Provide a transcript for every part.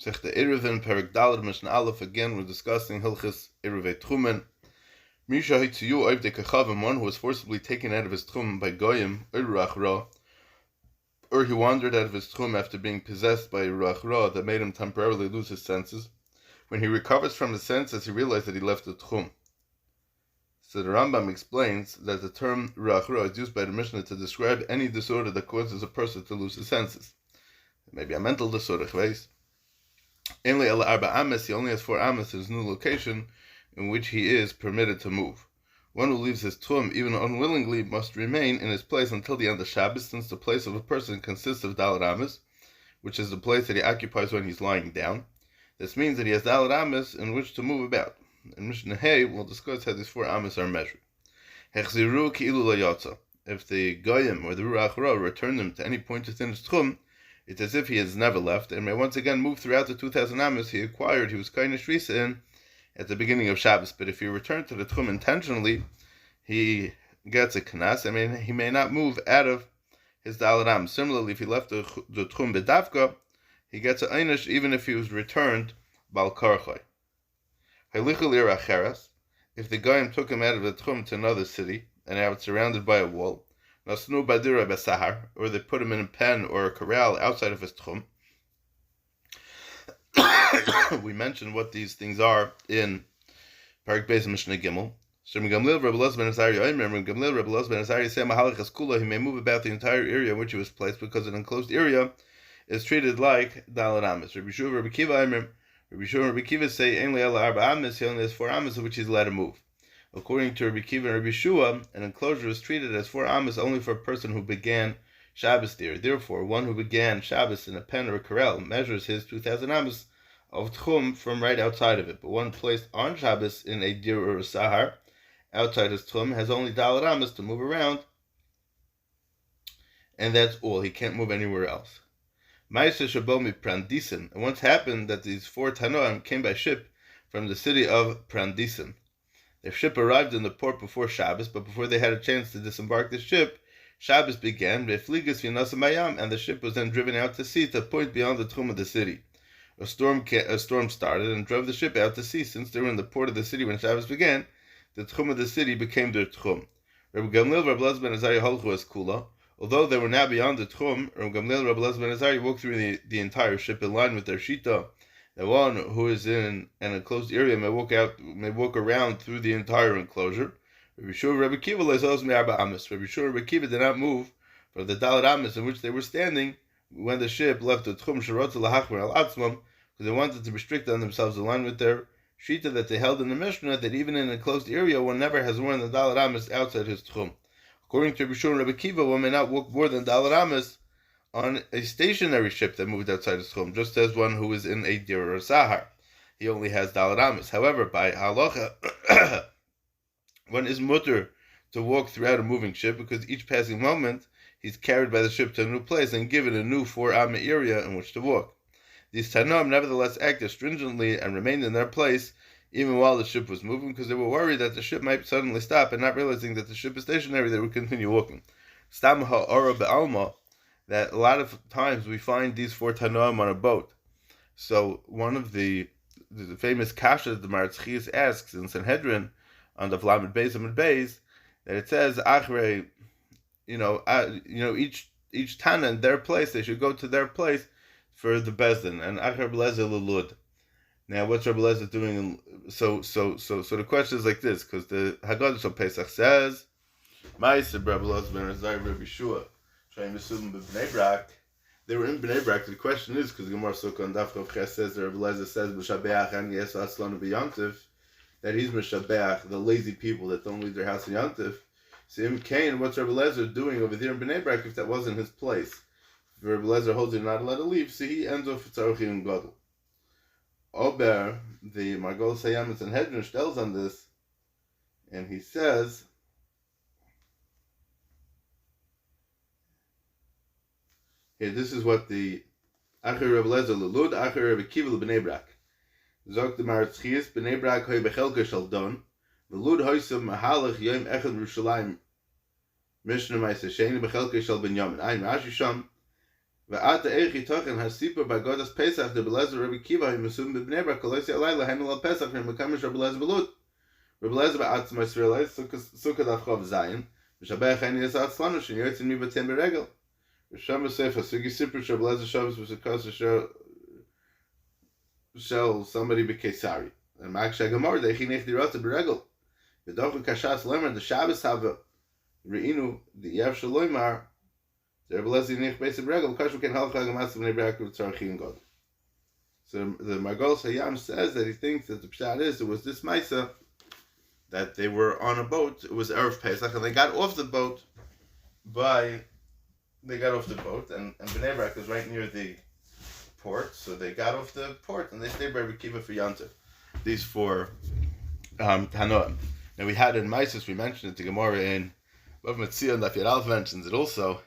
The Iruvin, Perik Dalad, Mishnah Aleph. Again, we're discussing Hilchis Iruvei Tchumen. Misha Hitziyu Oivdei Kechavim, one who was forcibly taken out of his Tchum by Goyim, Ruach Ra, or he wandered out of his Tchum after being possessed by Ruach Ra that made him temporarily lose his senses. When he recovers from his senses, he realized that he left the Tchum. So the Rambam explains that the term Ruach Ra is used by the Mishnah to describe any disorder that causes a person to lose his senses. Maybe a mental disorder, he only has 4 amas in his new location in which he is permitted to move. One who leaves his tchum, even unwillingly, must remain in his place until the end of Shabbos, since the place of a person consists of daled amas, which is the place that he occupies when he's lying down. This means that he has daled amas in which to move about. In Mishnah Hay, we'll discuss how these 4 amas are measured. Hechziru ki'ilu lo yotza. If the goyim or the ruach ra return him to any point within his tchum, it's as if he has never left, and may once again move throughout the 2,000 amas he acquired. He was kind of shrisa in at the beginning of Shabbos. But if he returned to the tchum intentionally, he gets a knas. I mean, he may not move out of his daled amas. Similarly, if he left the tchum bedavka, he gets an einish even if he was returned bal karchay. If the goyim took him out of the tchum to another city, and now it's surrounded by a wall, Nasnu badira besahar, or they put him in a pen or a corral outside of his tchum. We mentioned what these things are in Parak Beis Mishnah Gimel. Shem Gamliel Rebbe Elazar ben Azariah Omer, Gamliel Rebbe Elazar ben Azariah say Mahalach Kula, he may move about the entire area in which he was placed, because an enclosed area is treated like daled amas. Rabbi Shua, Rabbi Kiva Omer, Rabbi Shua, Rabbi Kiva say Ein le'ela arba amas, he only has 4 amas of which he's allowed to move. According to Rabbi Kiva and Rabbi Shua, an enclosure is treated as 4 amas only for a person who began Shabbos there. Therefore, one who began Shabbos in a pen or a corral measures his 2,000 amas of tchum from right outside of it. But one placed on Shabbos in a dir or a sahar outside his tchum has only daled amas to move around, and that's all. He can't move anywhere else. Ma'aseh shabomi Prandisen. It once happened that these 4 Tanoim came by ship from the city of Prandisen. Their ship arrived in the port before Shabbos, but before they had a chance to disembark the ship, Shabbos began, and the ship was then driven out to sea to a point beyond the tchum of the city. A storm started and drove the ship out to sea. Since they were in the port of the city when Shabbos began, the tchum of the city became their tchum. Rabbi Gamliel, Rabbi Elazar ben Azariah holchu as kula. Although they were now beyond the tchum, Rabbi Gamliel, Rabbi Elazar ben Azariah walked through the entire ship in line with their shita. The one who is in an enclosed area may walk around through the entire enclosure. Rabbi Shua, Rabbi Kiva Rabbi Shua, Rabbi Kiva did not move from the daled amas in which they were standing when the ship left the tchum sherotza lahachmer al atzmam, because they wanted to restrict on themselves in line with their shita that they held in the Mishnah that even in an enclosed area one never has worn the daled amas outside his tchum. According to Rabbi Shua and Rabbi Kiva, one may not walk more than daled amas on a stationary ship that moved outside his tchum, just as one who is in a dir or sahar. He only has daled amas. However, by halacha, one is mutter to walk throughout a moving ship, because each passing moment he's carried by the ship to a new place and given a new 4 amma area in which to walk. These Tanoim nevertheless acted stringently and remained in their place even while the ship was moving, because they were worried that the ship might suddenly stop, and not realizing that the ship is stationary, they would continue walking. Stam ha'ara be'alma, that a lot of times we find these 4 Tanoim on a boat. So one of the famous kashas the Maratz asks in Sanhedrin on the Vlamed Beis and Beis, that it says Achre, each Tana in their place, they should go to their place for the Bezdin, and Achre Belezer Lulud. Now, what's Rabbi Elazar doing? So the question is like this, because the Haggadah of Pesach says, Ma'aseh Rabbi Elazar ben Azariah Rabbi Shua. They were in Bnei Brak. The question is, because the Gemara Sukkah and Daf Chav Ches says, Rabbi Elazar says, B'Shabeach and Yes Aslanu B'Yantiv, that he's B'Shabeach, the lazy people that don't leave their house in Yantiv. So Im Kain, what's Rabbi Elazar doing over there in Bnei Brak if that wasn't his place? If Rabbi Elazar holds you're not allowed to leave, so he ends off Tzaruchim and Gadol. Ober, the Margol Sayamis and Hedron tells on this, and he says, here, this is what the Acher Rabbi Elazar Lelud, Acher Rabbi Kiva B'nei Brak. Zog the Maratz Chias, B'nei Brak hoy bechelka shel don, Lelud hoysem mahalach yom echad Yerushalayim, Mishnah Ma'aseh Sheni bechelka shel Binyamin. Ein Rashi Sham, V'ad de'echi tochen hasipa by Godas Pesach the Belezer Rabbi Kiva he mesum b'Bnei Brak kolosi alayla handle al Pesach and mekamish Rabbi Lezer belut. Rabbi Lezer ba'atzma Yisraelais sukkah dafchav zayin v'shabech hani yisat slanu shen yotzin mi batem beregel. V'sham sefer sugi sipur Rabbi Lezer Shabbos v'sukasa shel somebody b'Kesari. And Maksha Gemara de'echi nech dirata beregel. V'dochu kashas lemer the Shabbos hava re'inu the Yev shaloimar. So the Margol Hayam says that he thinks that the pshat is it was this Maisa that they were on a boat. It was Erev Pesach, and they got off the boat, and Bnei Brak is right near the port, so they got off the port and they stayed by Rekiva for Yontif. These four Tanoim. Now we had in Maisus, we mentioned it, the Gemara in Bav Metzia and Daf Yad Aleph mentions it also.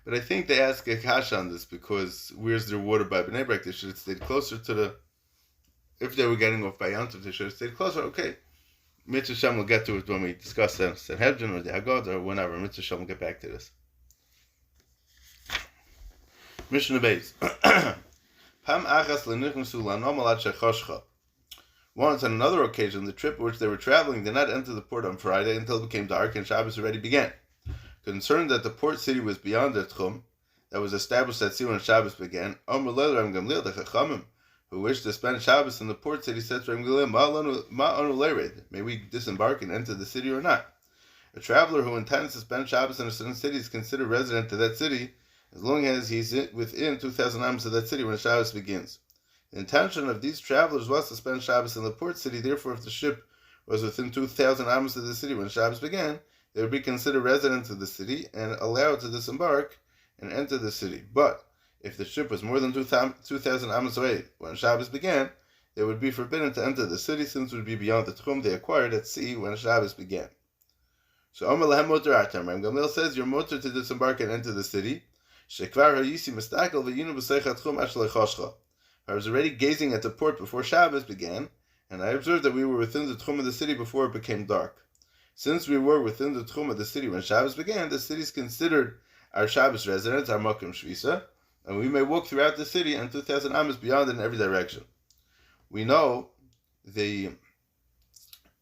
But I think they ask a kasha on this because where's their water by Bnei Brak? They should have stayed closer to the. If they were getting off by Yontif, they should have stayed closer. Okay, Mitzvah Shem will get to it when we discuss Sanhedrin or the Haggadah or whenever. Mitzvah Shem will get back to this. Mishnah Beis. Pam achas lenichnusu lanom alad shechoshcha. Once on another occasion, the trip which they were traveling did not enter the port on Friday until it became dark and Shabbos already began. Concerned that the port city was beyond their tchum, that was established at sea when Shabbos began, Amr Leil Ram Gamliel the Chachamim, who wished to spend Shabbos in the port city, said to Ram Gamliel, Ma anu leired, may we disembark and enter the city or not? A traveler who intends to spend Shabbos in a certain city is considered resident of that city as long as he's within 2,000 amos of that city when Shabbos begins. The intention of these travelers was to spend Shabbos in the port city, therefore if the ship was within 2,000 amos of the city when Shabbos began, they would be considered residents of the city and allowed to disembark and enter the city. But if the ship was more than 2,000 amos away when Shabbos began, they would be forbidden to enter the city since it would be beyond the tchum they acquired at sea when Shabbos began. So Amar Lahem Motor Atam, Ram Gamliel says you're motor to disembark and enter the city. Shekvar Hayisi Mistakel V'yinu B'Seicha Tchum Ashlei Choshcha. I was already gazing at the port before Shabbos began, and I observed that we were within the tchum of the city before it became dark. Since we were within the tchum of the city when Shabbos began, the city is considered our Shabbos residence, our Makom Shvisa, and we may walk throughout the city and 2,000 amos beyond it in every direction. We know the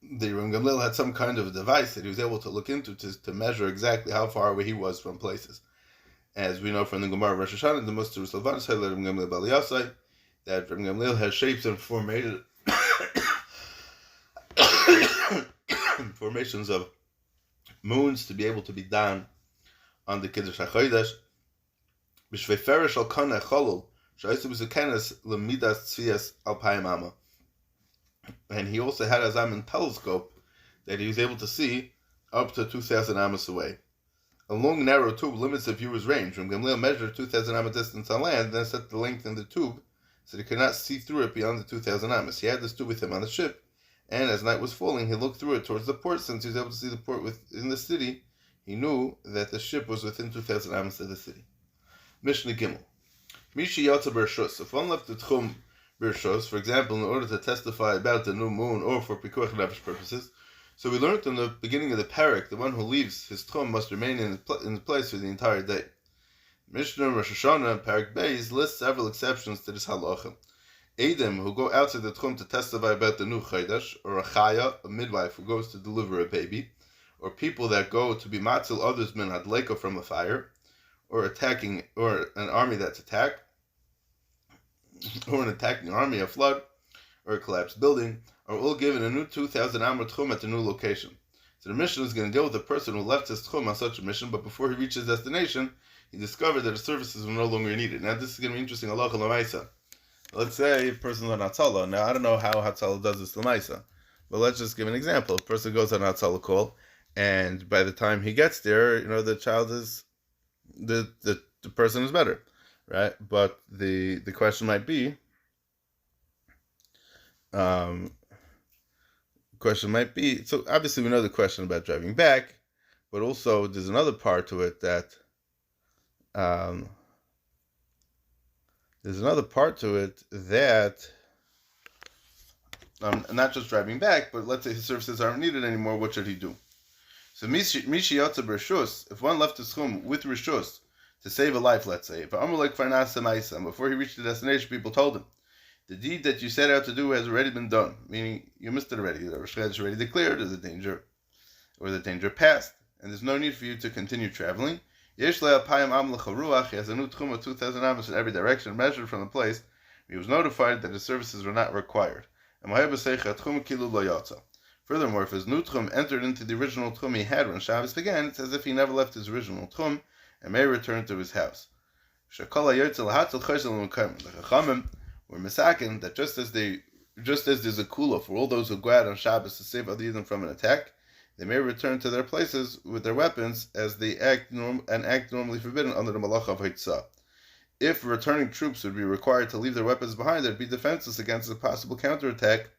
Ram Gamliel had some kind of device that he was able to look into to measure exactly how far away he was from places. As we know from the Gemara of Rosh Hashanah, the Muster Salvan said Ram Gamliel Bal Yasai, that Ram Gamliel has shapes and formations of moons to be able to be done on the Kiddush HaChodesh. B'shveiferish al kana cholul sh'aisu b'zukenes l'midas tzvias alpayim ama. And he also had a Zaman telescope that he was able to see up to 2,000 amos away. A long, narrow tube limits the viewer's range. Ram Gamliel measured 2,000 amos distance on land, then set the length in the tube so that he could not see through it beyond the 2,000 amos. He had this tube with him on the ship, and as night was falling, he looked through it towards the port. Since he was able to see the port within the city, he knew that the ship was within 2,000 amos of the city. Mishnah Gimel. Mishi Yotza Bershus. If one left the Tchum Bershus, for example, in order to testify about the new moon or for Pikuach Nefesh purposes, so we learned in the beginning of the parak, the one who leaves his Tchum must remain in his place for the entire day. Mishnah Rosh Hashanah Parak Beis lists several exceptions to this halacha. Edom who go outside the Tchum to testify about the new Chodesh, or a Chaya, a midwife who goes to deliver a baby, or people that go to be matzil others min hadleika from a fire, or attacking, or an army that's attacked, or an attacking army, a flood, or a collapsed building, are all given a new 2,000 amar tchum at the new location. So the mission is going to deal with the person who left his tchum on such a mission, but before he reached his destination, he discovered that his services were no longer needed. Now this is going to be interesting. Allah Lamaisa. Let's say a person's on Hatzalah. Now I don't know how Hatzalah does this Lamaisa, but let's just give an example. A person goes on Hatzalah call, and by the time he gets there, the child is the person is better, right? But the question might be, so obviously we know the question about driving back, but also there's another part to it that not just driving back, but let's say his services aren't needed anymore. What should he do? So mishi yotza b'rishus, if one left his chum with rishus to save a life, let's say. Before he reached the destination, people told him, the deed that you set out to do has already been done, meaning you missed it already. The Rosh Chodesh is already declared, there's a danger, or the danger passed, and there's no need for you to continue traveling. He has a new tchum of 2,000 amos in every direction, measured from the place. He was notified that his services were not required. Furthermore, if his new tchum entered into the original tchum he had when Shabbos began, it's as if he never left his original tchum and may return to his house. The Chachamim were misakin that just as there's a kula for all those who go out on Shabbos to save other Yidden from an attack, they may return to their places with their weapons as they act normally forbidden under the Malach of Hitzah. If returning troops would be required to leave their weapons behind, they'd be defenseless against a possible counterattack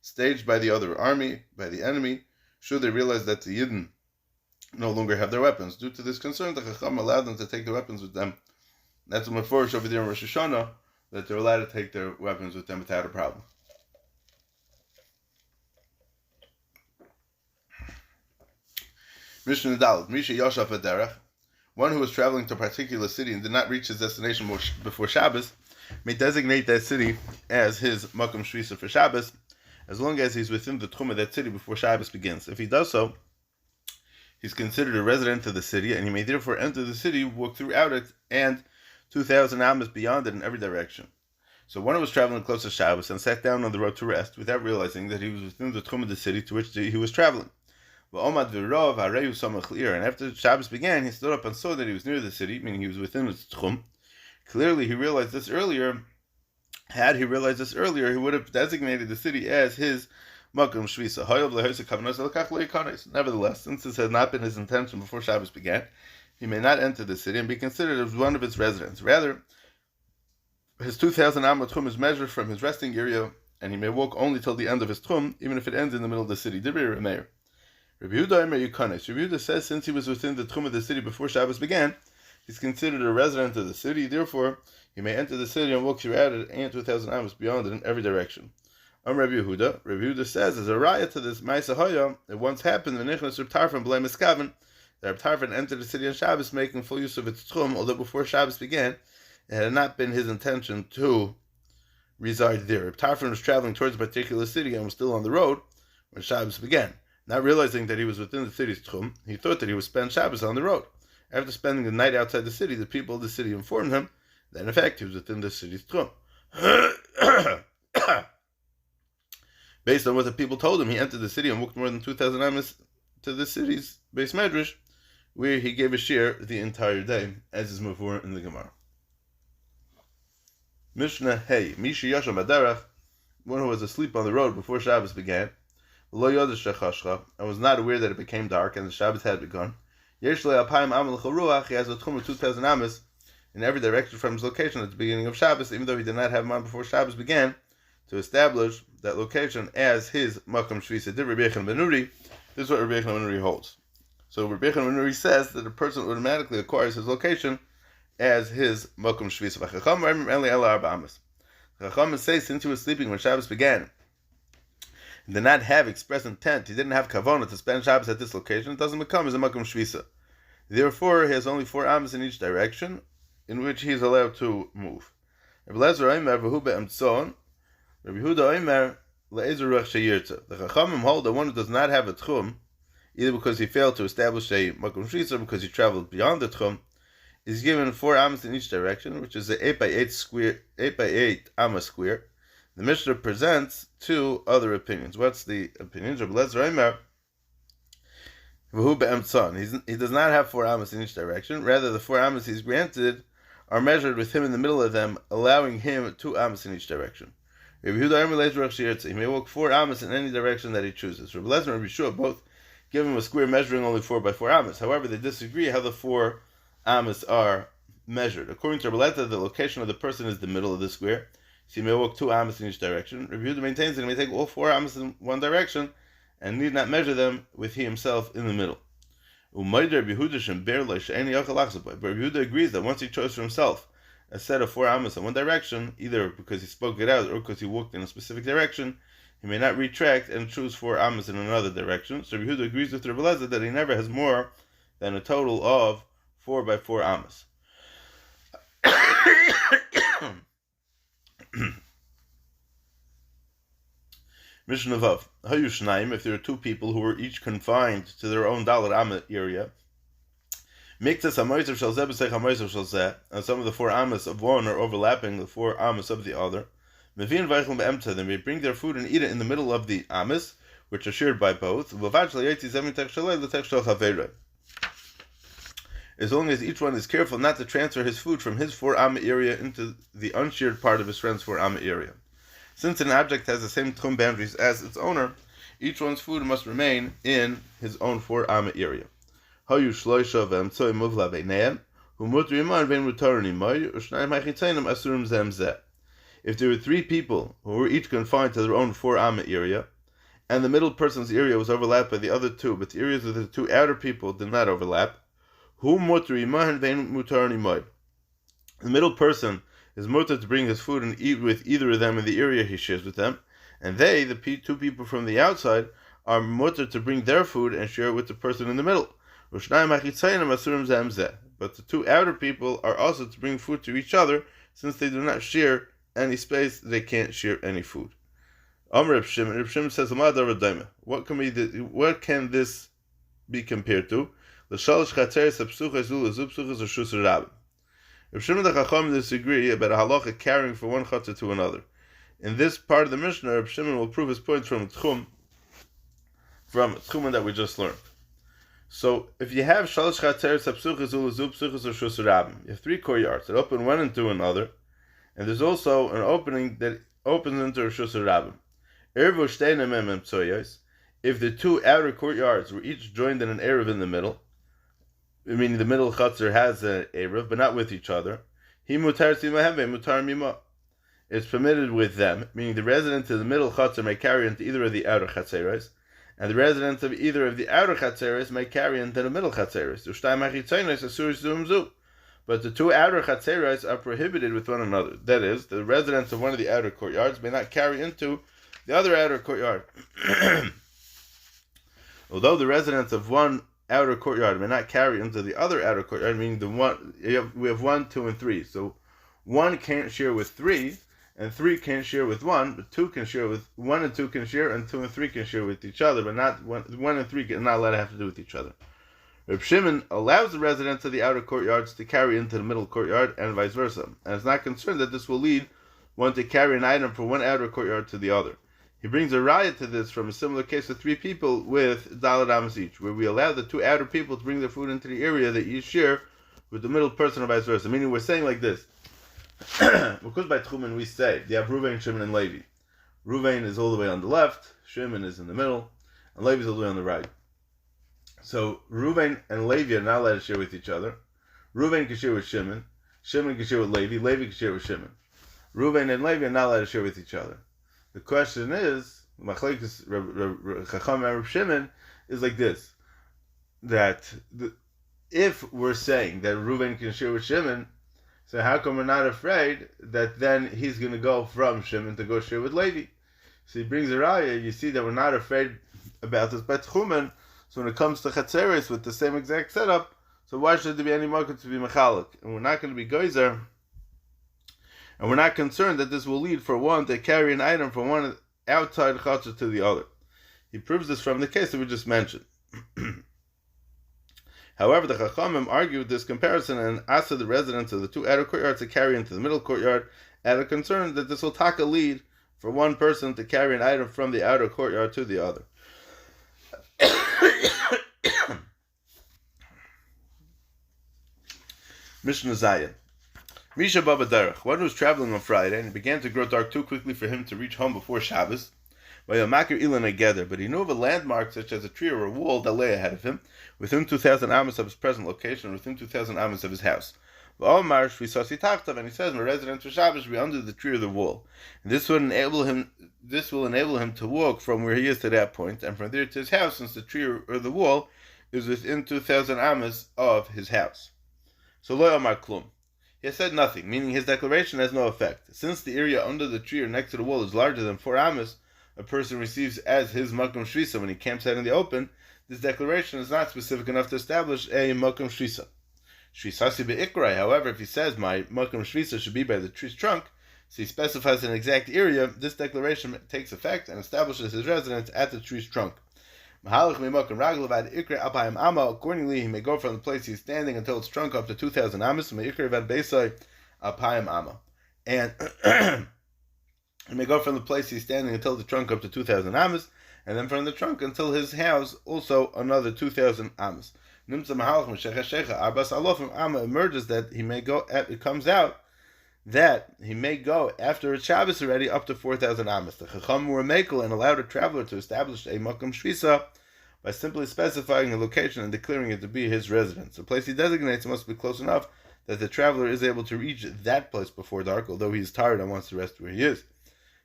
staged by the other army, by the enemy, should they realize that the Yidden no longer have their weapons. Due to this concern, the Chacham allowed them to take their weapons with them. That's a meforish over there in Rosh Hashanah, that they're allowed to take their weapons with them without a problem. Mishnah Dalet, Misha Yoshav Aderech, one who was traveling to a particular city and did not reach his destination before Shabbos, may designate that city as his Makom Shvisa for Shabbos, as long as he's within the tchum of that city before Shabbos begins. If he does so, he's considered a resident of the city, and he may therefore enter the city, walk throughout it, and 2,000 amos beyond it in every direction. So one who was traveling close to Shabbos and sat down on the road to rest without realizing that he was within the tchum of the city to which he was traveling. And after Shabbos began, he stood up and saw that he was near the city, meaning he was within its tchum. Clearly, he realized this earlier. Had he realized this earlier, he would have designated the city as his Makom Shvisa. Nevertheless, since this had not been his intention before Shabbos began, he may not enter the city and be considered as one of its residents. Rather, his 2,000 Amma Tchum is measured from his resting area, and he may walk only till the end of his Tchum, even if it ends in the middle of the city. Rabbi Yehuda says since he was within the Tchum of the city before Shabbos began, he's considered a resident of the city, therefore he may enter the city and walk throughout it and 2,000 amos beyond it in every direction. Rabbi Yehuda says, as a raya to this Ma'aseh Haya, it once happened when Nichnas Reb Tarfon B'lei Miskaven, that Reb Tarfon entered the city on Shabbos making full use of its tchum, although before Shabbos began, it had not been his intention to reside there. Reb Tarfon was traveling towards a particular city and was still on the road when Shabbos began. Not realizing that he was within the city's tchum, he thought that he would spend Shabbos on the road. After spending the night outside the city, the people of the city informed him that in fact he was within the city's tchum. Based on what the people told him, he entered the city and walked more than 2,000 amos to the city's base medrash, where he gave a shir the entire day, as is mavur in the Gemara. Mishnah Hey, Misha Yasham Adarach, one who was asleep on the road before Shabbos began, Lo Yodesh Shechashcha, and was not aware that it became dark and the Shabbos had begun. Yesh Le Apayim Amal Charuach, he has a tchum of 2,000 amos in every direction from his location at the beginning of Shabbos, even though he did not have one before Shabbos began, to establish that location as his Makom Shvisa. Did Rabbi Yechon ben Nuri, this is what Rabbi Yechon ben Nuri holds. So Rabbi Yechon ben Nuri says that a person automatically acquires his location as his Makom Shvisa. Chacham say since he was sleeping when Shabbos began, he did not have express intent, he didn't have kavanah to spend Shabbos at this location, it doesn't become as a Makom Shvisa. Therefore, he has only 4 amos in each direction in which he is allowed to move. Rabbi Yehuda Omer le'ezer ruach sheyirtza. The Chachamim hold that one who does not have a tchum, either because he failed to establish a makom shvisa or because he traveled beyond the tchum, is given 4 amos in each direction, which is an 8x8 square, 8x8 amma square. The Mishnah presents 2 other opinions. What's the opinions? Rabbi Lezer Omer v'hu be'emtzon. He does not have 4 amos in each direction. Rather, the 4 amos he's granted are measured with him in the middle of them, allowing him 2 amos in each direction. Rabbi Yehuda he may walk 4 amos in any direction that he chooses. Rabbi Lezer and Rabbi Shua both give him a square measuring only 4 by 4 amos. However, they disagree how the 4 amos are measured. According to Rabbi Lezer, the location of the person is the middle of the square, so he may walk 2 amos in each direction. Rabbi Yehuda maintains that he may take all 4 amos in one direction and need not measure them with he himself in the middle. But Rabbi Yehuda agrees that once he chose for himself a set of 4 amos in one direction, either because he spoke it out or because he walked in a specific direction, he may not retract and choose 4 amos in another direction. So Rabbi Yehuda agrees with Rabbi Lezer that he never has more than a total of 4 by 4 amos. Mishnah Vav. Hayu Shnaim, if there are two people who are each confined to their own Dalet Amma area, Miktas HaMoiser Shal Zeh B'Seich HaMoiser Shal Zeh, and some of the 4 Amas of one are overlapping the 4 Amas of the other, Mevin Veichel Be'emta, then they bring their food and eat it in the middle of the Amas, which are shared by both, as long as each one is careful not to transfer his food from his 4 Amma area into the unshared part of his friend's 4 Amma area. Since an object has the same tchum boundaries as its owner, each one's food must remain in his own 4 Amma area. If there were 3 people who were each confined to their own 4 Amma area, and the middle person's area was overlapped by the other 2, but the areas of the 2 outer people did not overlap, the middle person is mutter to bring his food and eat with either of them in the area he shares with them, and they, the 2 people from the outside, are mutter to bring their food and share it with the person in the middle. But the 2 outer people are also to bring food to each other, since they do not share any space, they can't share any food. Reb Shimon says, what can this be compared to? Reb Shimon the Chacham disagree about a halacha carrying from one chatzar to another. In this part of the Mishnah, Reb Shimon will prove his points from tchumen that we just learned. So, if you have shalosh chatzeres hapsuchas ulu psuchas or shus rabim, you have 3 courtyards that open one into another, and there's also an opening that opens into a shus rabim. If the 2 outer courtyards were each joined in an erev in the middle, meaning the middle chatzar has an erev, but not with each other, it's permitted with them, meaning the residents of the middle chatzar may carry into either of the outer chatzeres, and the residents of either of the outer chatzeres may carry into the middle chatzeres. But the 2 outer chatzeres are prohibited with one another. That is, the residents of one of the outer courtyards may not carry into the other outer courtyard. Although the residents of one outer courtyard may not carry into the other outer courtyard, meaning we have 1, 2, and 3. So 1 can't share with 3, and 3 can't share with 1, but 2 can share with 1 and 2 can share, and 2 and 3 can share with each other, but not 1 and 3 are not allowed to have to do with each other. Reb Shimon allows the residents of the outer courtyards to carry into the middle courtyard, and vice versa, and is not concerned that this will lead one to carry an item from one outer courtyard to the other. He brings a raya to this from a similar case of 3 people with Dalet Amos each, where we allow the 2 outer people to bring their food into the area that you share with the middle person, or vice versa. Meaning, we're saying like this. Because by tchumen we say you have Reuven, Shimon, and Levi. Reuven is all the way on the left, Shimon is in the middle, and Levi is all the way on the right. So Reuven and Levi are not allowed to share with each other. Reuven can share with Shimon, Shimon can share with Levi, Levi can share with Shimon. Reuven and Levi are not allowed to share with each other. The question is, Machlekes Chacham and Reb Shimon is like this: that if we're saying that Reuven can share with Shimon, so how come we're not afraid that then he's going to go from Shimon to go share with Levi? So he brings a raya. You see that we're not afraid about this by tchumen. So when it comes to chatzeres with the same exact setup, so why should there be any market to be mechalek? And we're not going to be geyser, and we're not concerned that this will lead for one to carry an item from one outside chatzar to the other. He proves this from the case that we just mentioned. However, the Chachamim argued this comparison and asked the residents of the 2 outer courtyards to carry into the middle courtyard, and are concerned that this will take a lead for one person to carry an item from the outer courtyard to the other. Mishnah Zayin. Misha Baba Derech, one who was traveling on Friday, and it began to grow dark too quickly for him to reach home before Shabbos, but he knew of a landmark such as a tree or a wall that lay ahead of him, within 2,000 amos of his present location, within 2,000 amos of his house. And he says, my residence for Shabbos will be under the tree or the wall. And this will enable him to walk from where he is to that point, and from there to his house, since the tree or the wall is within 2,000 amos of his house. So lo amar klum. He has said nothing, meaning his declaration has no effect. Since the area under the tree or next to the wall is larger than 4 amos, a person receives as his makom shvisa when he camps out in the open, this declaration is not specific enough to establish a makom shvisa. Shvisasi be'ikrai. However, if he says my makom shvisa should be by the tree's trunk, so he specifies an exact area, this declaration takes effect and establishes his residence at the tree's trunk. Accordingly, he may go from the place he's standing until it's trunk up to 2,000 amas. And he may go from the place he's standing until the trunk up to 2,000 amas, and then from the trunk until his house also another 2,000 amas. Emerges that he may go. It comes out that he may go after a Shabbos already up to 4,000 amas. The Chacham were mekel and allowed a traveler to establish a makom shvisa by simply specifying a location and declaring it to be his residence. The place he designates must be close enough that the traveler is able to reach that place before dark, although he is tired and wants to rest where he is.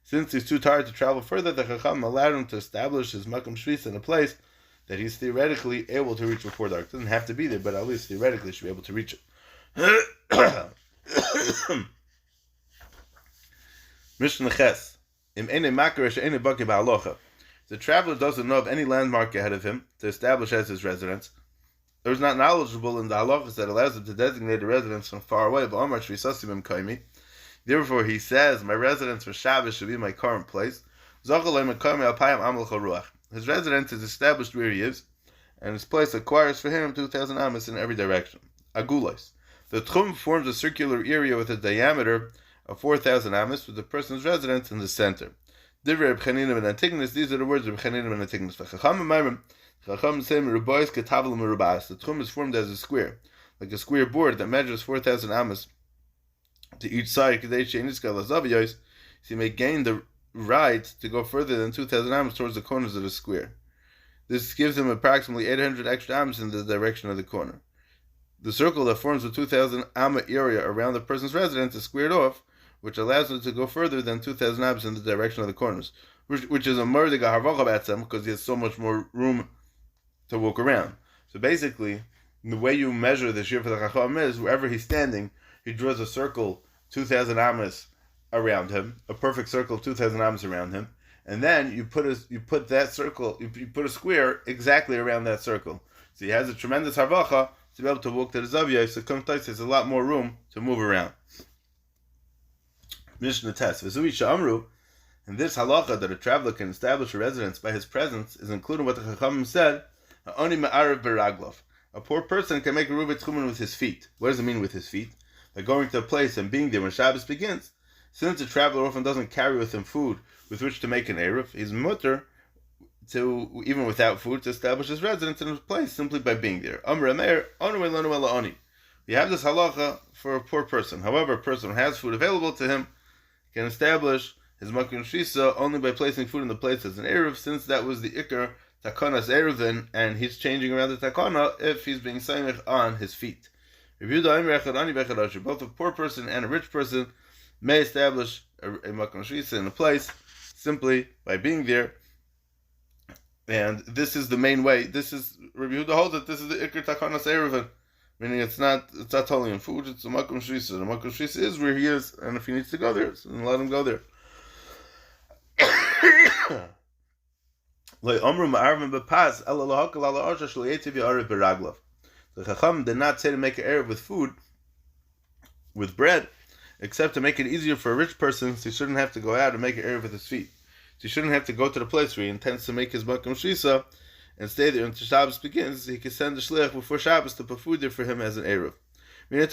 Since he's too tired to travel further, the Chacham allowed him to establish his makom shvisa in a place that he's theoretically able to reach before dark. Doesn't have to be there, but at least theoretically should be able to reach it. Mishnah Ches. The traveler doesn't know of any landmark ahead of him to establish as his residence, or is not knowledgeable in the halachas that allows him to designate a residence from far away. Therefore, he says, my residence for Shabbos should be my current place. His residence is established where he is, and his place acquires for him 2,000 amas in every direction. Agulos. The tchum forms a circular area with a diameter of 4,000 amas, with the person's residence in the center. These are the words of Chanina ben Antigonus. The tchum is formed as a square, like a square board that measures 4,000 amas to each side. So you may gain the right to go further than 2,000 amas towards the corners of the square. This gives him approximately 800 extra amas in the direction of the corner. The circle that forms the 2,000 amma area around the person's residence is squared off, which allows him to go further than 2,000 amas in the direction of the corners, which is a murdiga harvacha batzem, because he has so much more room to walk around. So basically, the way you measure the shir for the chacham is, wherever he's standing, he draws a circle 2,000 amas around him, a perfect circle 2,000 amas around him, and then you put a square exactly around that circle. So he has a tremendous harvacha to be able to walk to the zaviyah. So there's a lot more room to move around. Mishnah Tes V'zui Sha'amru, and this halacha that a traveler can establish a residence by his presence is including what the Chachamim said. Oni ma'arav beraglov. A poor person can make a rubet tchumen with his feet. What does it mean with his feet? Like going to a place and being there when Shabbos begins. Since the traveler often doesn't carry with him food with which to make an eruv, he's mutter to, even without food, to establish his residence in a place simply by being there. Amr Ameir, Onu Elonu Ela Oni. We have this halacha for a poor person. However, a person who has food available to him can establish his makom shvisa only by placing food in the place as an eruv, since that was the ikar takonas Eirovin, and he's changing around the takana if he's being saimich on his feet. Both a poor person and a rich person may establish a makom shvisa in a place simply by being there, and this is the main way. This is Rabbi Yehuda holds that this is the ikar takonas Eirovin, meaning it's not totally in food. It's a makom shvisa. The makom shvisa is where he is, and if he needs to go there, then let him go there. The Chacham did not say to make an eruv with food, with bread, except to make it easier for a rich person, so he shouldn't have to go out and make an eruv with his feet. So he shouldn't have to go to the place where he intends to make his makom shvisa and stay there until Shabbos begins. He can send the shliach before Shabbos to put food there for him as an eruv. I mean, it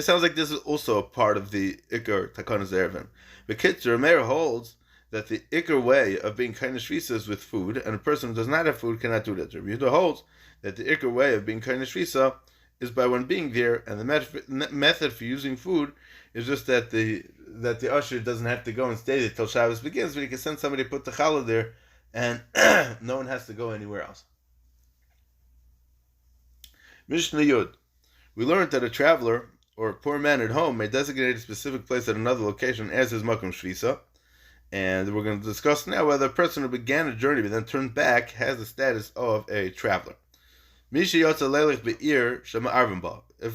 sounds like this is also a part of the ikar takanas Eirovin. But Kitzer Meir holds that the ikar way of being kind of shvisa is with food, and a person who does not have food cannot do that. Rabbi Yehuda holds that the ikar way of being kind of shvisa is by one being there, and the method for using food is just that the usher doesn't have to go and stay there till Shabbos begins, but he can send somebody to put the challah there, and no one has to go anywhere else. Mishnah Yud. We learned that a traveler or a poor man at home may designate a specific place at another location as his makom shvisa. And we're going to discuss now whether a person who began a journey but then turned back has the status of a traveler. If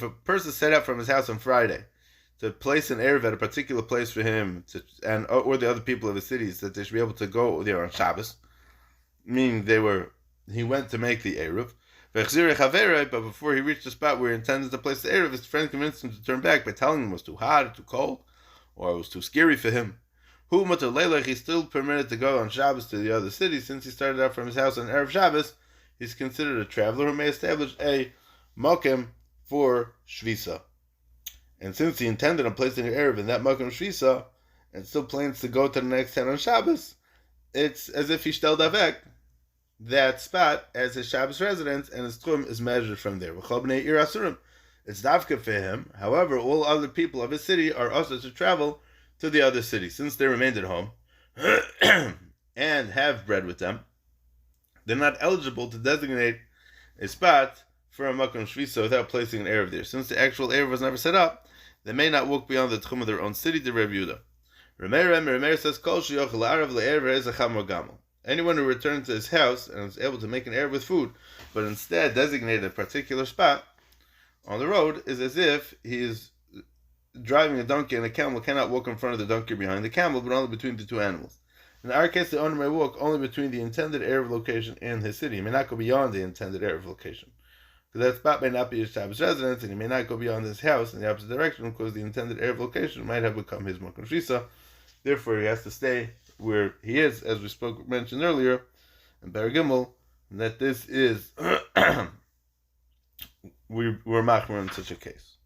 a person set out from his house on Friday to place an eruv at a particular place for him, or the other people of the cities, that they should be able to go there on Shabbos, meaning he went to make the eruv, But before he reached the spot where he intended to place the Erev, his friend convinced him to turn back by telling him it was too hot or too cold, or it was too scary for him. He's still permitted to go on Shabbos to the other city. Since he started out from his house on Erev Shabbos, he's considered a traveler who may establish a mokem for Shvisa. And since he intended on placing an Erev in that mokem Shvisa, and still plans to go to the next town on Shabbos, it's as if he stelled avek that spot as his Shabbos residence, and his tchum is measured from there. It's davka for him. However, all other people of his city are also to travel to the other city. Since they remained at home and have bread with them, they're not eligible to designate a spot for a makom shvisa without placing an Erev there. Since the actual Erev was never set up, they may not walk beyond the tchum of their own city to Reb Yehuda. Remeir says, Kol sheyochel la'arav le'erev re'ez hacham gamel. Anyone who returned to his house and was able to make an Erev with food, but instead designated a particular spot on the road, is as if he is driving a donkey, and a camel cannot walk in front of the donkey behind the camel, but only between the two animals. In our case, the owner may walk only between the intended Erev location and his city. He may not go beyond the intended Erev location, because that spot may not be his Shabbos residence, and he may not go beyond his house in the opposite direction, because the intended Erev location might have become his Makom Shisa. Therefore, he has to stay where he is, as we mentioned earlier in Bar Gimel, that this is we're machmer in such a case.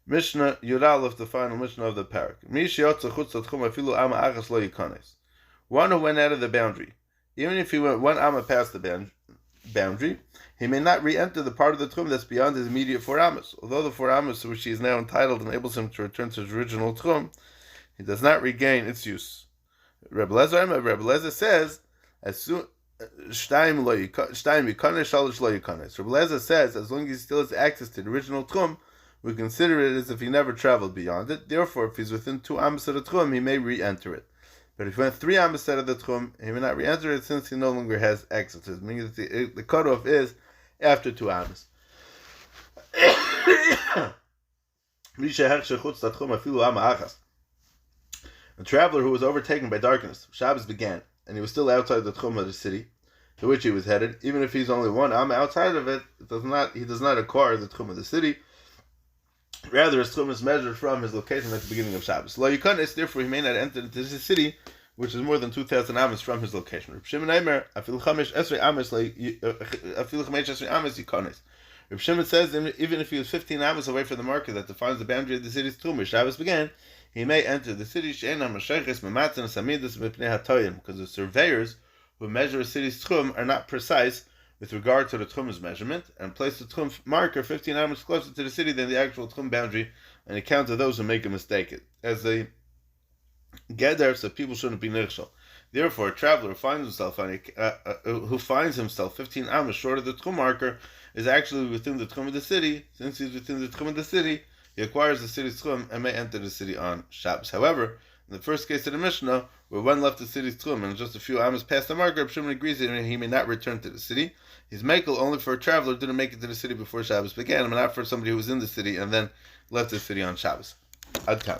Mishnah Yudalef, the final Mishnah of the parak. One who went out of the boundary, even if he went one amma past the boundary, he may not re-enter the part of the tchum that's beyond his immediate 4 ammas. Although the 4 ammas to which he is now entitled enables him to return to his original tchum, he does not regain its use. Rebbe Lezer says, as soon Rebbe Lezer says, as long as he still has access to the original tchum, we consider it as if he never traveled beyond it. Therefore, if he's within 2 ammas of the tchum, he may re-enter it. But if he went 3 ammas out of the tchum, he may not re-enter it since he no longer has access to it. Meaning that the cutoff is after 2 ammas. A traveler who was overtaken by darkness, Shabbos began, and he was still outside the tchum of the city to which he was headed. Even if he's only 1 amma outside of it, he does not acquire the tchum of the city. Rather, his tchum is measured from his location at the beginning of Shabbos. Lo yikanes, therefore he may not enter into the city, which is more than 2,000 ammas from his location. Reb Shimon Eimer, afil chamesh esrei ammas yikanes. Reb Shimon says, even if he was 15 ammas away from the marker that defines the boundary of the city's tchum where Shabbos began, he may enter the city, because the surveyors who measure a city's tchum are not precise with regard to the tchum's measurement, and place the tchum marker 15 ammas closer to the city than the actual tchum boundary, and account of those who make a mistake as a geder, so people shouldn't be nirshal. Therefore, a traveler who finds himself 15 ammas short of the tchum marker is actually within the tchum of the city. Since he's within the tchum of the city, he acquires the city's tchum and may enter the city on Shabbos. However, in the first case of the Mishnah, where one left the city's tchum and just a few ammas past the marker, Shimon agrees that he may not return to the city. He's mekel only for a traveler who didn't make it to the city before Shabbos began, and not for somebody who was in the city and then left the city on Shabbos. Ad kan.